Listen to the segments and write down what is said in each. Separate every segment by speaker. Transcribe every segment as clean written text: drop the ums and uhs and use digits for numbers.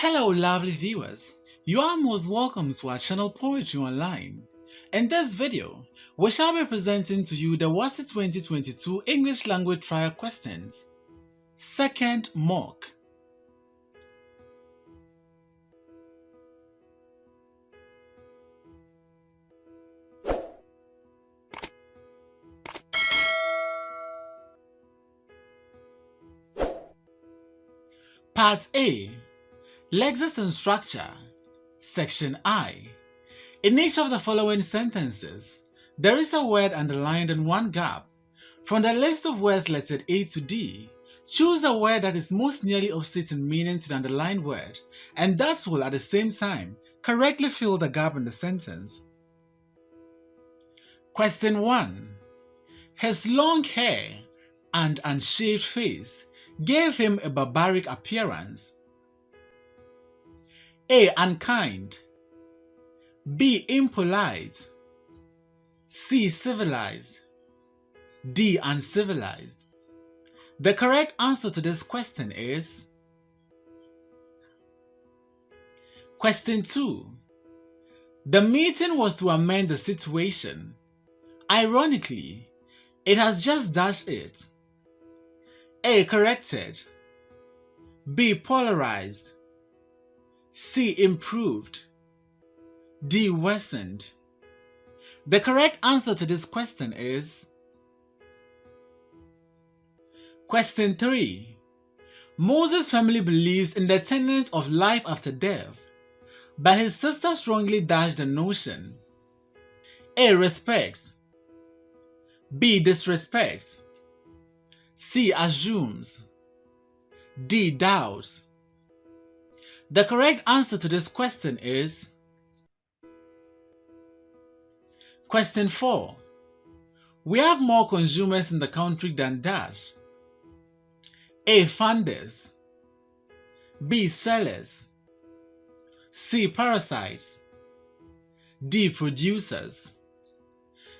Speaker 1: Hello, lovely viewers. You are most welcome to our channel Poetry Online. In this video, we shall be presenting to you the Wassce 2022 English Language Trial questions. Second mock. Part A. Lexis and structure. Section I. In each of the following sentences, there is a word underlined in one gap. From the list of words lettered A to D, choose the word that is most nearly opposite in meaning to the underlined word, and that will at the same time correctly fill the gap in the sentence. Question 1. His long hair and unshaved face gave him a barbaric appearance. A. Unkind. B. Impolite. C. Civilized. D. Uncivilized. The correct answer to this question is Question 2. The meeting was to amend the situation. Ironically, it has just dashed it. A. Corrected. B. Polarized. C. Improved. D. Worsened. The correct answer to this question is Question 3. Moses' family believes in the tenet of life after death, but his sister strongly dashed the notion. A. Respects. B. Disrespects. C. Assumes. D. Doubts. The correct answer to this question is Question 4. We have more consumers in the country than dash. A. Funders. B. Sellers. C. Parasites. D. Producers.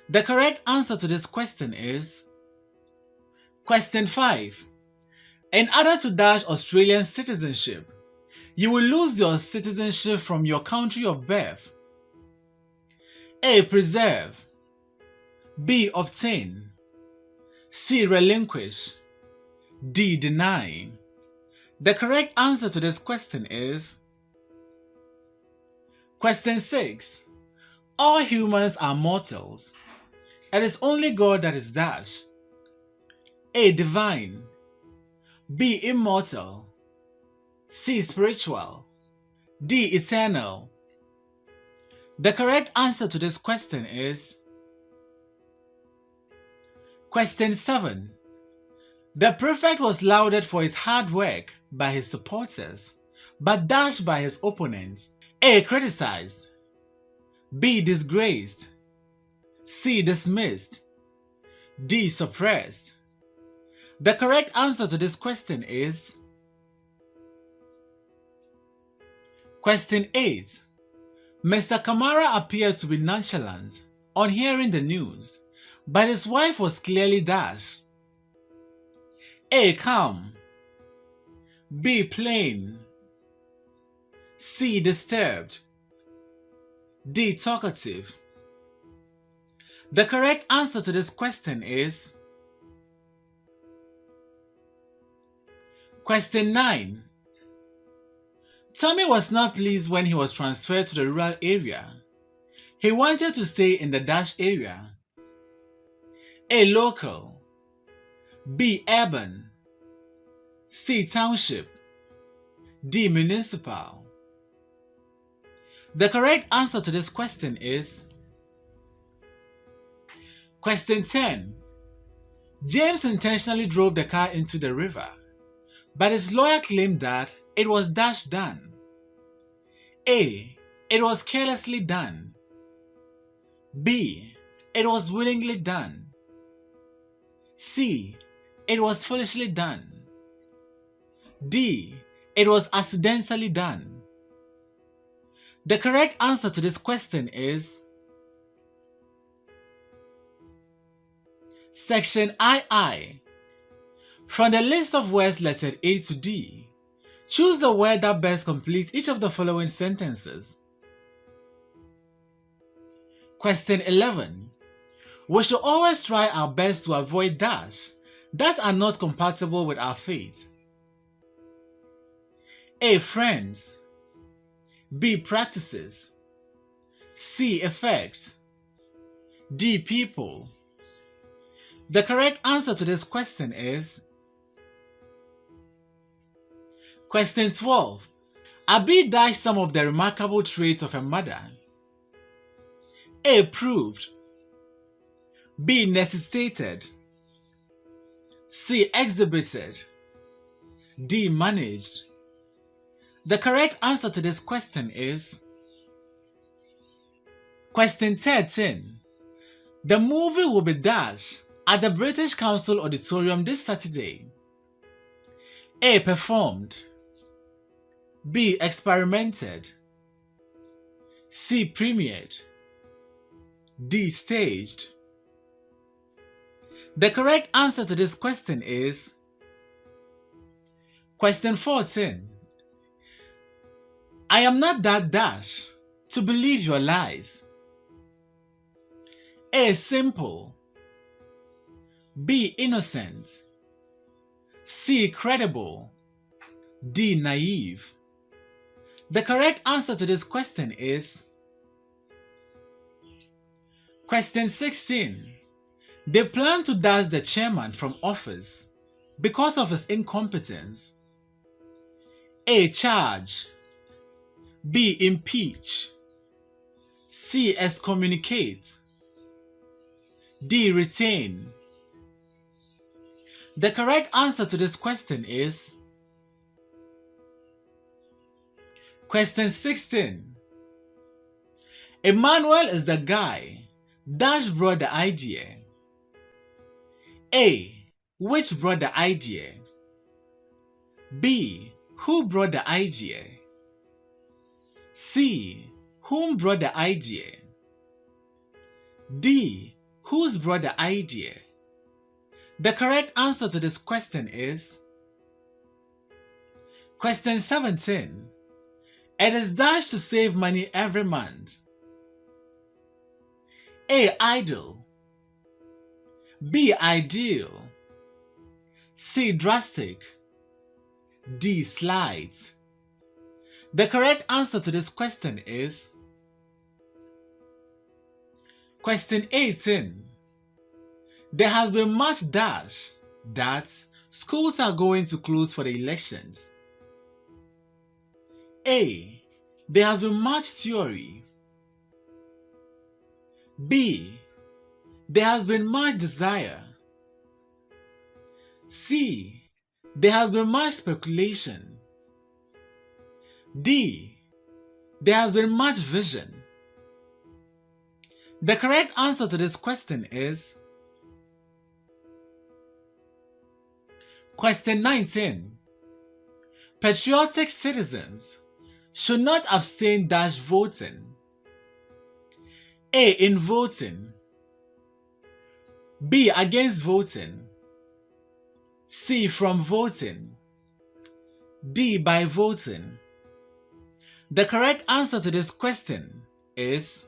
Speaker 1: The correct answer to this question is Question 5. In order to dash Australian citizenship, you will lose your citizenship from your country of birth. A. Preserve. B. Obtain. C. Relinquish. D. Deny. The correct answer to this question is Question 6. All humans are mortals. It is only God that is dash. A. Divine. B. Immortal. C. Spiritual. D. Eternal. The correct answer to this question is Question 7. The prefect was lauded for his hard work by his supporters, but dashed by his opponents. A. Criticized. B. Disgraced. C. Dismissed. D. Suppressed. The correct answer to this question is Question 8. Mr. Kamara appeared to be nonchalant on hearing the news, but his wife was clearly dashed. A. Calm. B. Plain. C. Disturbed. D. Talkative. The correct answer to this question is Question 9. Tommy was not pleased when he was transferred to the rural area. He wanted to stay in the dash area. A. Local. B. Urban. C. Township. D. Municipal. The correct answer to this question is Question 10. James intentionally drove the car into the river, but his lawyer claimed that it was dash done. A. It was carelessly done. B. It was willingly done. C. It was foolishly done. D. It was accidentally done. The correct answer to this question is Section II. From the list of words lettered A to D, Choose the word that best completes each of the following sentences. Question 11. We should always try our best to avoid dash that are not compatible with our faith. A. Friends. B. Practices. C. Effects. D. People. The correct answer to this question is Question 12. Abbie dashed some of the remarkable traits of her mother. A. Proved. B. Necessitated. C. Exhibited. D. Managed. The correct answer to this question is Question 13. The movie will be dashed at the British Council Auditorium this Saturday. A. Performed. B. Experimented. C. Premiered. D. Staged. The correct answer to this question is Question 14. I am not that dash to believe your lies. A. Simple. B. Innocent. C. Credible. D. Naive. The correct answer to this question is Question 16. They plan to dash the chairman from office because of his incompetence. A. Charge. B. Impeach. C. Excommunicate. D. Retain. The correct answer to this question is Question 16. Emmanuel is the guy dash brought the idea. A. Which brought the idea? B. Who brought the idea? C. Whom brought the idea? D. Whose brought the idea? The correct answer to this question is Question 17. It is dashed to save money every month. A. Idle. B. Ideal. C. Drastic. D. Slight. The correct answer to this question is Question 18. There has been much dash that schools are going to close for the elections. A. There has been much theory. B. There has been much desire. C. There has been much speculation. D. There has been much vision. The correct answer to this question is Question 19. Patriotic citizens should not abstain dash voting. A. In voting. B. Against voting. C. From voting. D. By voting. The correct answer to this question is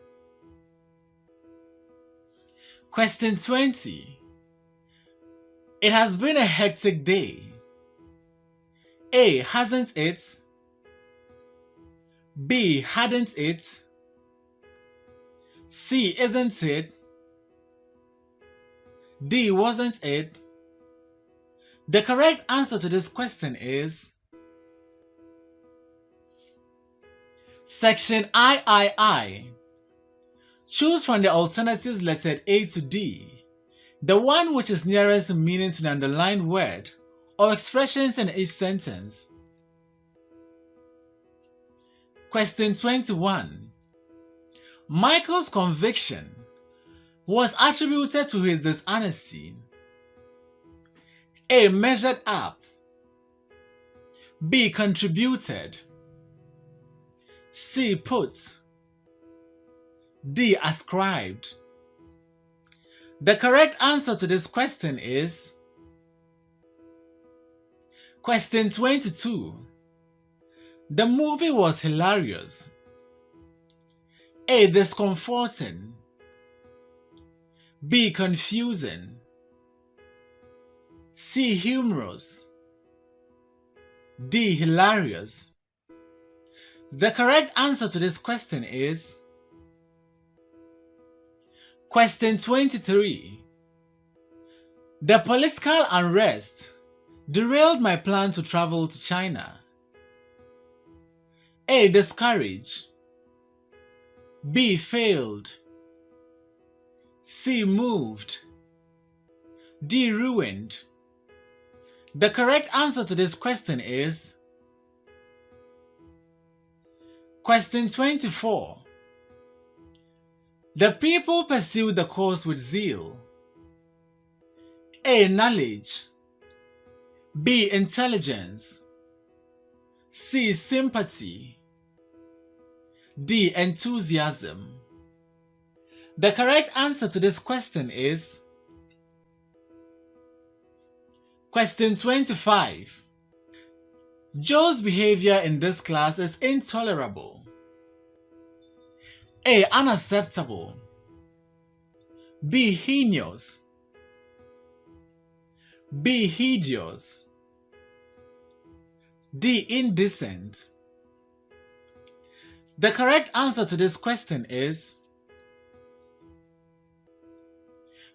Speaker 1: Question 20. It has been a hectic day. A. Hasn't it? B. Hadn't it? C. Isn't it? D. Wasn't it? The correct answer to this question is Section III. Choose from the alternatives lettered A to D, the one which is nearest in meaning to the underlined word or expressions in each sentence. Question 21. Michael's conviction was attributed to his dishonesty. A. Measured up. B. Contributed. C. Put. D. Ascribed. The correct answer to this question is Question 22. The movie was hilarious. A. Discomforting. B. Confusing. C. Humorous. D. Hilarious. The correct answer to this question is question 23. The political unrest derailed my plan to travel to China. A. Discouraged. B. Failed. C. Moved. D. Ruined. The correct answer to this question is question 24. The people pursued the cause with zeal. A. Knowledge. B. Intelligence. C. Sympathy. D. Enthusiasm. The correct answer to this question is question 25. Joe's behavior in this class is intolerable. A. Unacceptable. B. Heinous. B. Hideous. D. Indecent. The correct answer to this question is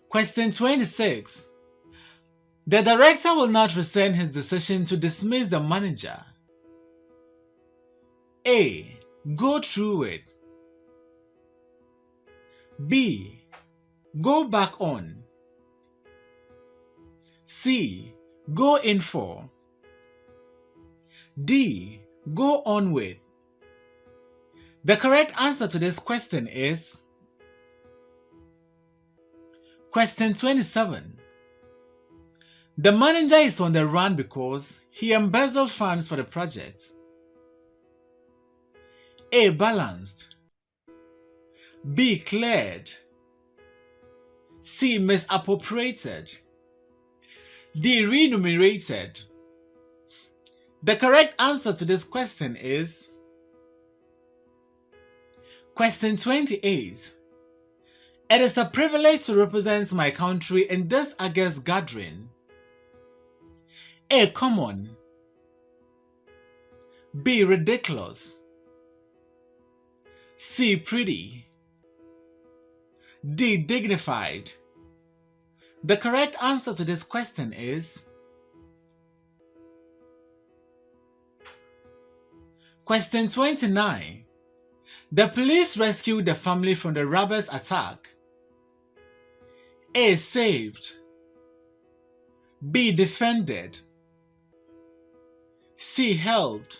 Speaker 1: question 26. The director will not rescind his decision to dismiss the manager. A. Go through it. B. Go back on. C. Go in for. D. Go on with. The correct answer to this question is question 27. The manager is on the run because he embezzled funds for the project. A. Balanced. B. Cleared. C. Misappropriated. D. Remunerated. The correct answer to this question is question 28. It is a privilege to represent my country in this August gathering. A. Common. B. Ridiculous. C. Pretty. D. Dignified. The correct answer to this question is question 29. The police rescued the family from the robbers' attack. A. Saved. B. Defended. C. Helped.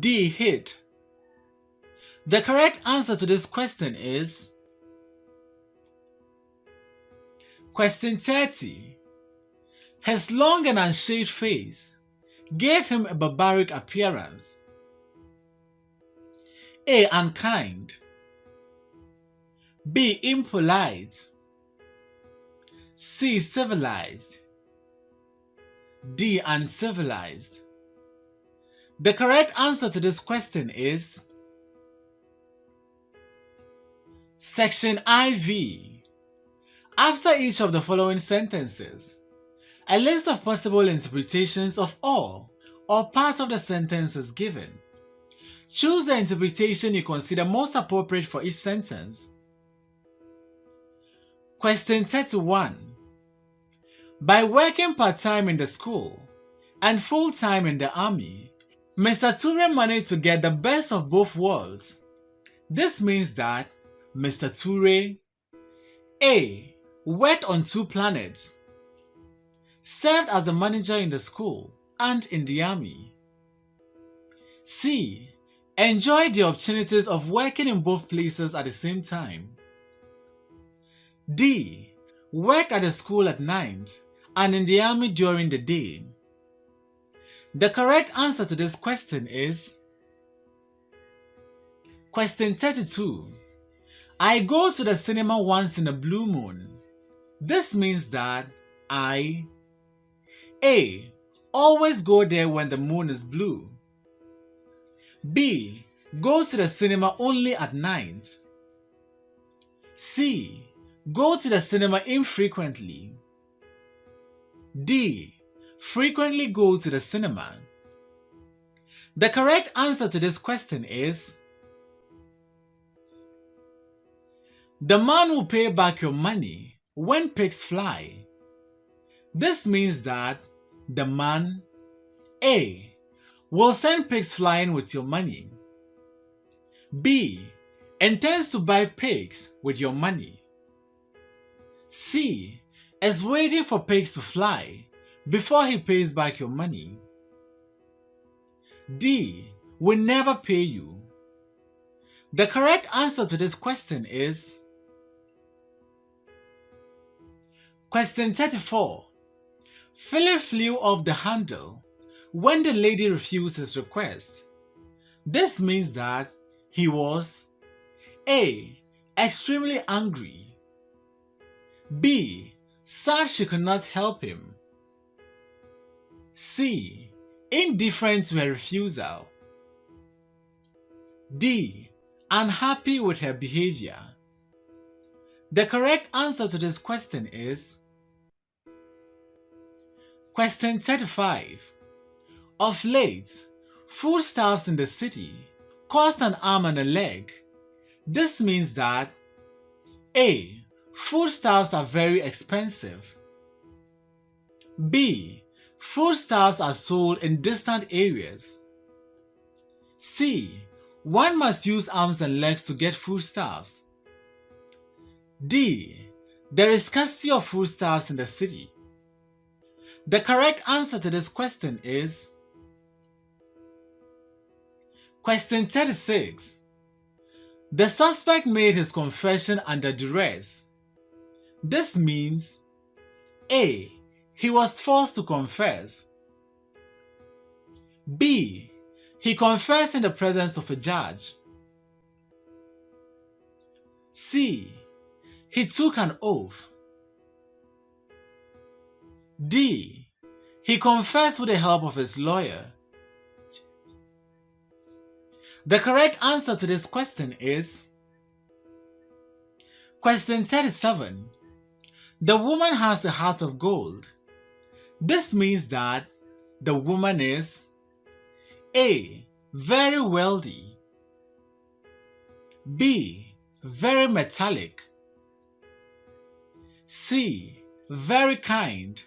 Speaker 1: D. Hit. The correct answer to this question is question 30. His long and unshaved face gave him a barbaric appearance. A. Unkind. B. Impolite. C. Civilized. D. Uncivilized. The correct answer to this question is section IV. After each of the following sentences, a list of possible interpretations of all or part of the sentence is given. Choose the interpretation you consider most appropriate for each sentence. Question 31. By working part-time in the school and full-time in the army, Mr. Turay managed to get the best of both worlds. This means that Mr. Turay A. Worked on 2 planets, served as the manager in the school and in the army. C. Enjoyed the opportunities of working in both places at the same time. D. Worked at the school at night and in the army during the day. The correct answer to this question is question 32. I go to the cinema once in a blue moon. This means that I A. Always go there when the moon is blue. B. Go to the cinema only at night. C. Go to the cinema infrequently. D. Frequently go to the cinema. The correct answer to this question is the man will pay back your money when pigs fly. This means that the man A. will send pigs flying with your money. B. intends to buy pigs with your money. C. is waiting for pigs to fly before he pays back your money. D. will never pay you. The correct answer to this question is question 34. Philip flew off the handle when the lady refused his request. This means that he was A. extremely angry. B. sad she could not help him. C. indifferent to her refusal. D. unhappy with her behavior. The correct answer to this question is question 35. Of late, foodstuffs in the city cost an arm and a leg. This means that A. foodstuffs are very expensive. B. foodstuffs are sold in distant areas. C. one must use arms and legs to get foodstuffs. D. there is scarcity of foodstuffs in the city. The correct answer to this question is question 36. The suspect made his confession under duress. This means A. he was forced to confess. B. he confessed in the presence of a judge. C. he took an oath. D. he confessed with the help of his lawyer. The correct answer to this question is question 37. The woman has a heart of gold. This means that the woman is A. very wealthy. B. very metallic. C. very kind.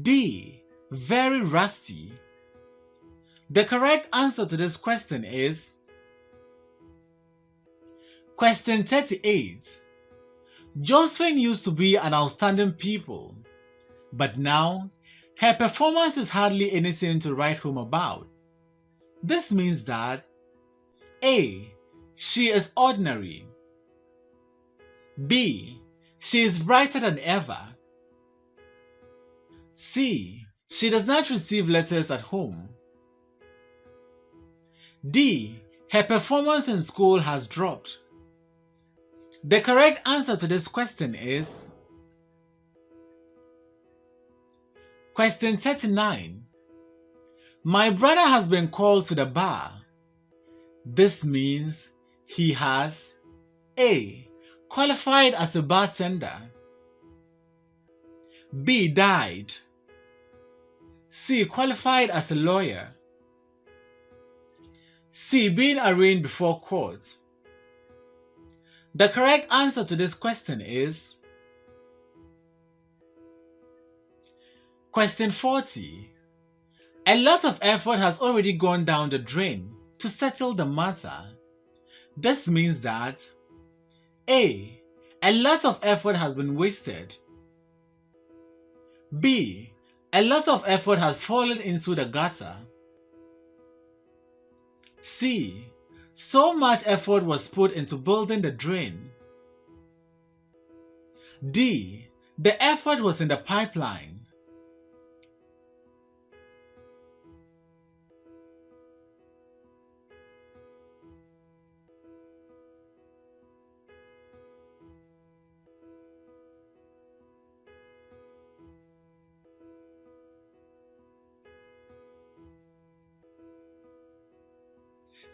Speaker 1: D. very rusty. The correct answer to this question is question 38. Josephine used to be an outstanding pupil, but now her performance is hardly anything to write home about. This means that A. she is ordinary. B. she is brighter than ever. C. she does not receive letters at home. D. her performance in school has dropped. The correct answer to this question is question 39. My brother has been called to the bar. This means he has A. qualified as a bartender. B. died. C. qualified as a lawyer. C. being arraigned before court. The correct answer to this question is question 40. A lot of effort has already gone down the drain to settle the matter. This means that A. a lot of effort has been wasted. B. a lot of effort has fallen into the gutter. C. so much effort was put into building the drain. D. the effort was in the pipeline.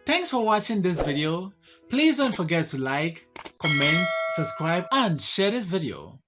Speaker 1: Thanks for watching this video. Please don't forget to like, comment, subscribe and share this video.